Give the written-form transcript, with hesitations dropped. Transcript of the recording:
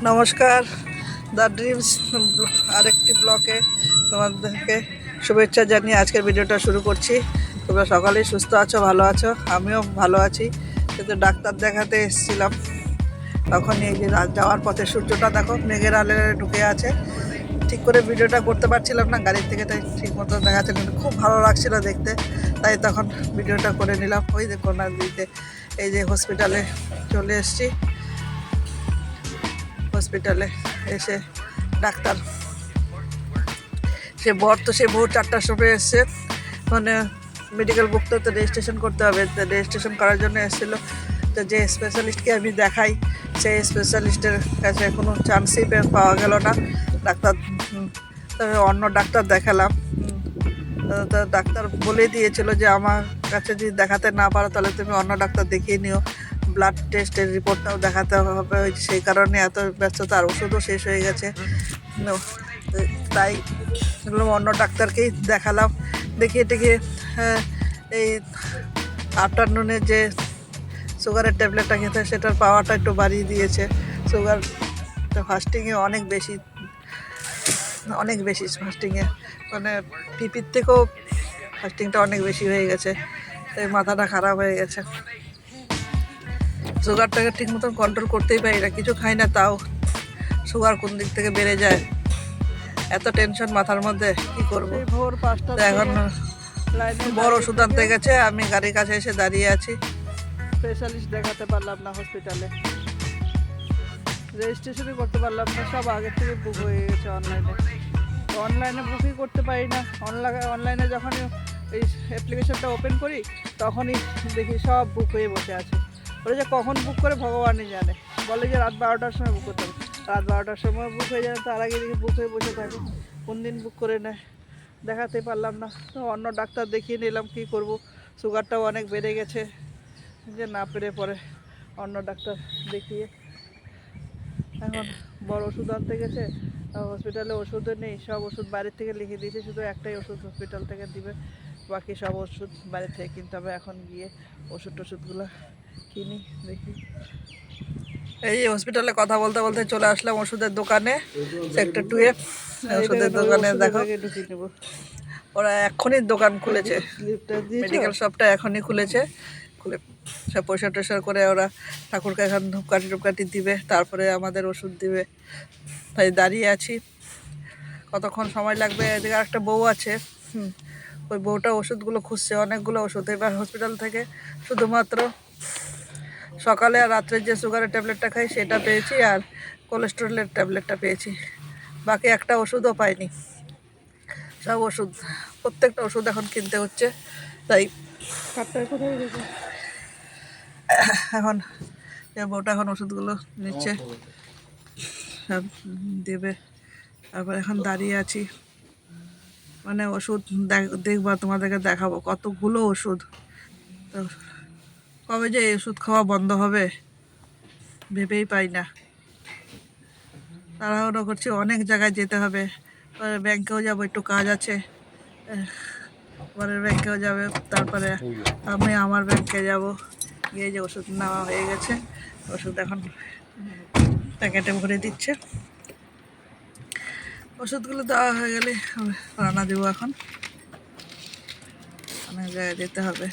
নমস্কার, the dreams আরেকটি ব্লকে তোমাদেরকে শুভেচ্ছা জানিয়ে আজকের ভিডিওটা শুরু করছি। তোমরা সকালেই সুস্থ আছো, ভালো আছো, আমিও ভালো আছি। কিন্তু ডাক্তার দেখাতে এসেছিলাম, তখন এই যে যাওয়ার পথে সূর্যটা দেখো মেঘের আলে ঢুকে আছে। ঠিক করে ভিডিওটা করতে পারছিলাম না গাড়ির থেকে, তাই ঠিক মতো দেখাচ্ছে কিন্তু খুব ভালো লাগছিল দেখতে, তাই তখন ভিডিওটা করে নিলাম। ওই যে কোনার দিকে এই যে হসপিটালে চলে এসেছি। হসপিটালে এসে ডাক্তার সে ভোর 4টার সময় এসছে, মানে মেডিকেল বুক তো রেজিস্ট্রেশন করতে হবে, তো রেজিস্ট্রেশন করার জন্য এসেছিলো। তো যে স্পেশালিস্টকে আমি দেখাই, সেই স্পেশালিস্টের কাছে কোনো চান্সই পাওয়া গেল না। ডাক্তার তবে অন্য ডাক্তার দেখালাম। তো ডাক্তার বলে দিয়েছিল যে আমার কাছে যদি দেখাতে না পারো তাহলে তুমি অন্য ডাক্তার দেখিয়ে নিও, ব্লাড টেস্টের রিপোর্টটাও দেখাতে হবে। সেই কারণে এত ব্যস্ততা, আর ওষুধও শেষ হয়ে গেছে। তাই অন্য ডাক্তারকেই দেখালাম। দেখিয়ে টেখিয়ে এই আফটারনুনে যে সুগারের ট্যাবলেটটা খেতে, সেটার পাওয়ারটা একটু বাড়িয়ে দিয়েছে। সুগারটা ফাস্টিংয়ে অনেক বেশি ফাস্টিংয়ে, মানে পিপির থেকেও ফাস্টিংটা অনেক বেশি হয়ে গেছে, তাই মাথাটা খারাপ হয়ে গেছে। সুগারটাকে ঠিক মতন কন্ট্রোল করতেই পারি না, কিছু খাই না তাও সুগার কোন দিক থেকে বেড়ে যায়। এত টেনশন মাথার মধ্যে, কি করবো। ভোর 5টা এখন বড় ওষুধ আনতে গেছে, আমি গাড়ির কাছে এসে দাঁড়িয়ে আছি। স্পেশালিস্ট দেখাতে পারলাম না হসপিটালে, রেজিস্ট্রেশনই করতে পারলাম না, সব আগের থেকে বুক হয়ে গেছে অনলাইনে বুকই করতে পারি না। অনলাইনে যখনই এই অ্যাপ্লিকেশনটা ওপেন করি তখনই দেখি সব বুক হয়ে বসে আছে। ওরা যে কখন বুক করে ভগবানই জানে, বলে যে রাত 12টার সময় বুক করতে হবে, রাত 12টার সময় বুক হয়ে যায়, তার আগে দেখি বুক হয়ে বসে থাকে। কোন দিন বুক করে নেয়, দেখাতে পারলাম না। তো অন্য ডাক্তার দেখিয়ে নিলাম, কি করব, সুগারটাও অনেক বেড়ে গেছে, যে না পেরে পরে অন্য ডাক্তার দেখিয়ে এখন বড় ওষুধ আনতে গেছে। হসপিটালে ওষুধও নেই, সব ওষুধ বাইরের থেকে লিখে দিয়েছে, শুধু একটাই ওষুধ হসপিটাল থেকে দিবে, বাকি সব ওষুধ বাইরে থেকে কিনতে হবে। এখন গিয়ে ওষুধগুলো কিনি, দেখি। এই হসপিটালে কথা বলতে বলতে চলে আসলাম ওষুধের দোকানে, সেক্টর 2-এ। ওষুধের দোকানে দেখো ওরা এখনই দোকান খুলেছে, মেডিকেল শপটা এখনই খুলেছে। খুলে সব পয়সা টয়সা করে ওরা ঠাকুরকে এখন ধূপকাঠি দিবে, তারপরে আমাদের ওষুধ দিবে। তাই দাঁড়িয়ে আছি, কতক্ষণ সময় লাগবে। এদিকে একটা বউ আছে, ওই বউটা ওষুধগুলো খুঁজছে, অনেকগুলো ওষুধ। এবার হসপিটাল থেকে শুধুমাত্র সকালে আর রাত্রে যে সুগারের ট্যাবলেটটা খাই সেটা পেয়েছি, আর কোলেস্টেরলের ট্যাবলেটটা পেয়েছি, বাকি একটা ওষুধও পাইনি। সব ওষুধ, প্রত্যেকটা ওষুধ এখন কিনতে হচ্ছে। তাই এখন বউটা এখন ওষুধগুলো নিচ্ছে, সব দেবে। তারপর এখন দাঁড়িয়ে আছি, মানে ওষুধ দেখবো, তোমাদেরকে দেখাবো কতগুলো ওষুধ। তো কবে যে এই ওষুধ খাওয়া বন্ধ হবে ভেবেই পাই না। তাড়াহুড়ো করছি, অনেক জায়গায় যেতে হবে, ব্যাংকেও যাবো, একটু কাজ আছে, পরের ব্যাংকেও যাবে, তারপরে আমি আমার ব্যাংকে যাব। গিয়ে যে ওষুধ নেওয়া হয়ে গেছে, ওষুধ এখন প্যাকেটে ভরে দিচ্ছে। ওষুধগুলো দেওয়া হয়ে গেলে রান্না দেবো, এখন অনেক জায়গায় যেতে হবে।